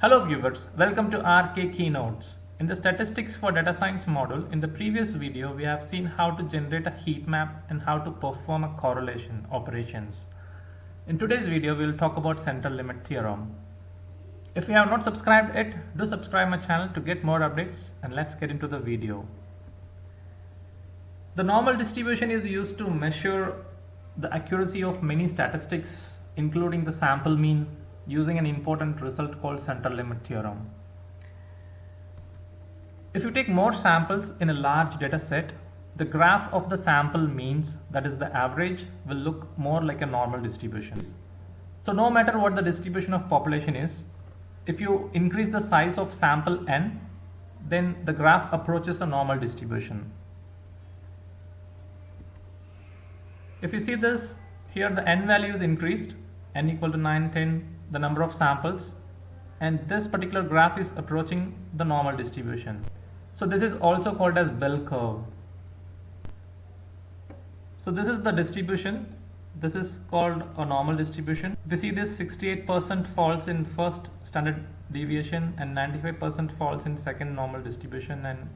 Hello viewers, welcome to RK Keynotes. In the Statistics for Data Science module, in the previous video we have seen how to generate a heat map and how to perform a correlation operations. In today's video we will talk about central limit theorem. If you have not subscribed yet, do subscribe my channel to get more updates, and let's get into the video. The normal distribution is used to measure the accuracy of many statistics, including the sample mean, using an important result called central limit theorem. If you take more samples in a large data set, the graph of the sample means, that is the average, will look more like a normal distribution. So no matter what the distribution of population is, if you increase the size of sample n, then the graph approaches a normal distribution. If you see this, here the n value is increased, n equal to 9, 10, the number of samples, and this particular graph is approaching the normal distribution. So this is also called as bell curve. So this is the distribution. This is called a normal distribution. If you see this, 68% falls in first standard deviation and 95% falls in second normal distribution, and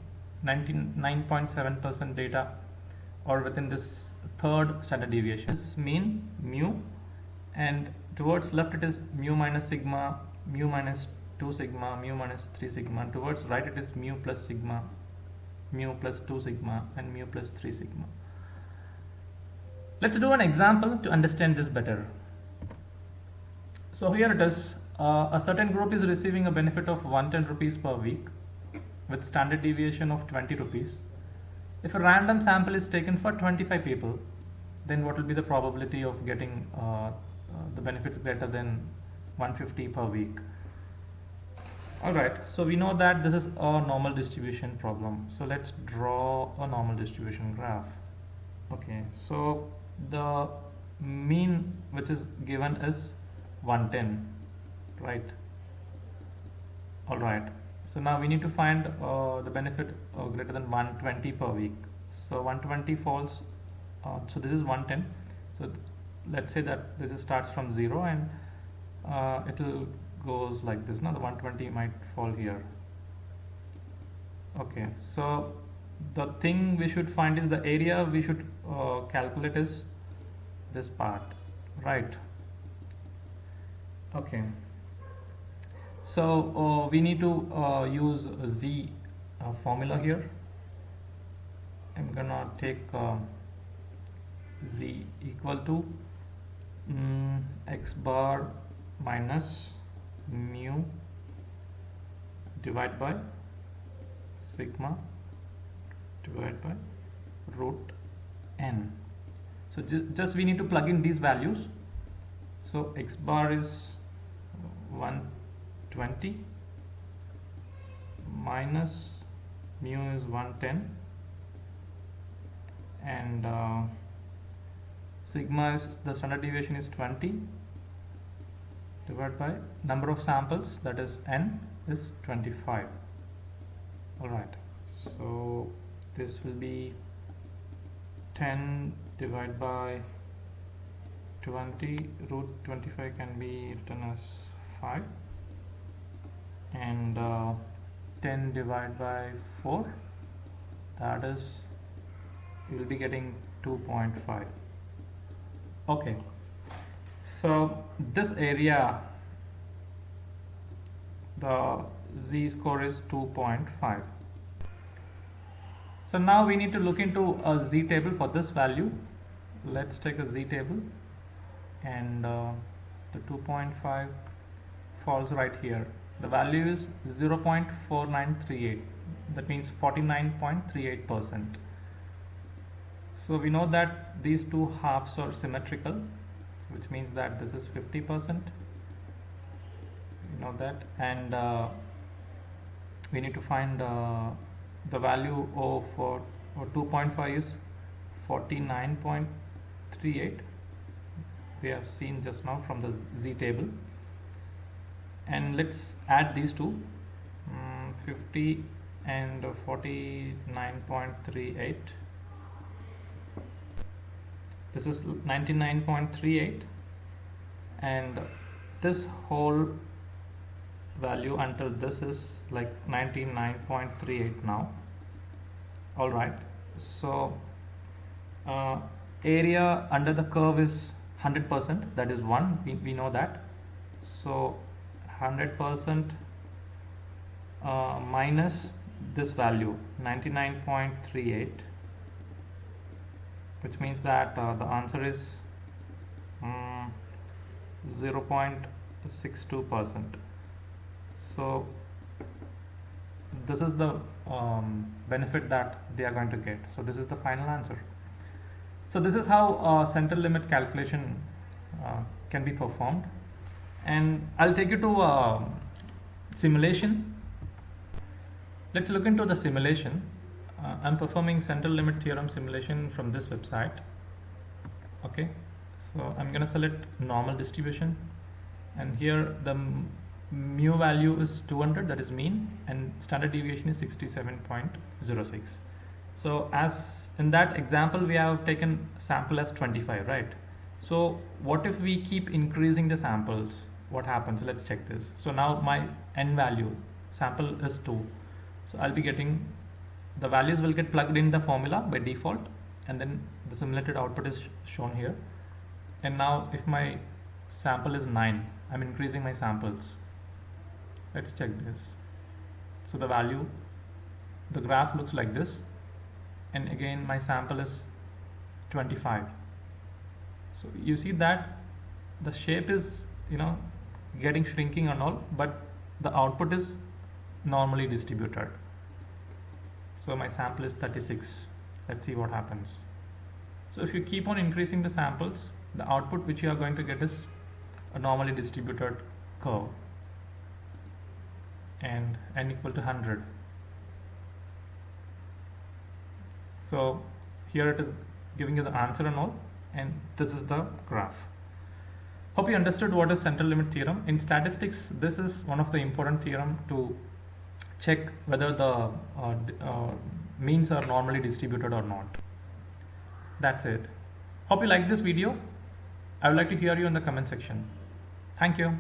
99.7% data or within this third standard deviation. This is mean mu, and towards left it is mu minus sigma, mu minus 2 sigma, mu minus 3 sigma, and towards right it is mu plus sigma, mu plus 2 sigma, and mu plus 3 sigma. Let's do an example to understand this better. So here it is, a certain group is receiving a benefit of 110 rupees per week with standard deviation of 20 rupees. If a random sample is taken for 25 people, then what will be the probability of getting the benefits greater than 150 per week? Alright, so we know that this is a normal distribution problem. So let's draw a normal distribution graph. Okay, so the mean which is given is 110, right? Alright, so now we need to find the benefit greater than 120 per week. So 120 falls, so this is 110. So let's say that this starts from 0 and it will goes like this. Now the 120 might fall here. Okay, so the thing we should find is the area we should calculate is this part, right? Okay, so we need to use z formula here. I'm gonna take z equal to x bar minus mu divided by sigma divided by root n. So just we need to plug in these values. So x bar is 120 minus mu is 110, and sigma is, the standard deviation is 20, divided by number of samples, that is n, is 25. Alright, so this will be 10 divided by 20, root 25 can be written as 5, and 10 divided by 4, that is, you will be getting 2.5. Okay, so this area, the z score is 2.5. So now we need to look into a z table for this value. Let's take a z table, and the 2.5 falls right here. The value is 0.4938, that means 49.38%. So we know that these two halves are symmetrical, which means that this is 50%. You know that, and we need to find the value of 2.5 is 49.38. we have seen just now from the z table, and let's add these two, 50 and 49.38. This is 99.38, and this whole value until this is like 99.38 now. All right, so area under the curve is 100%, that is 1, we know that. So 100% minus this value 99.38, which means that the answer is 0.62%. So this is the benefit that they are going to get. So this is the final answer. So this is how central limit calculation can be performed, and I'll take you to simulation. Let's look into the simulation. I'm performing central limit theorem simulation from this website. Okay, so I'm gonna select normal distribution, and here the mu value is 200, that is mean, and standard deviation is 67.06. so as in that example we have taken sample as 25, right? So what if we keep increasing the samples? What happens? Let's check this. So now my n value sample is 2, so I'll be getting, the values will get plugged in the formula by default, and then the simulated output is shown here. And now if my sample is 9, I'm increasing my samples. Let's check this. So the value, the graph looks like this, and again my sample is 25. So you see that the shape is, you know, getting shrinking and all, but the output is normally distributed. So my sample is 36. Let's see what happens. So if you keep on increasing the samples, the output which you are going to get is a normally distributed curve, and n equal to 100. So here it is giving you the answer and all, and this is the graph. Hope you understood what is central limit theorem. In statistics, this is one of the important theorem to check whether the means are normally distributed or not. That's it. Hope you like this video. I would like to hear you in the comment section. Thank you.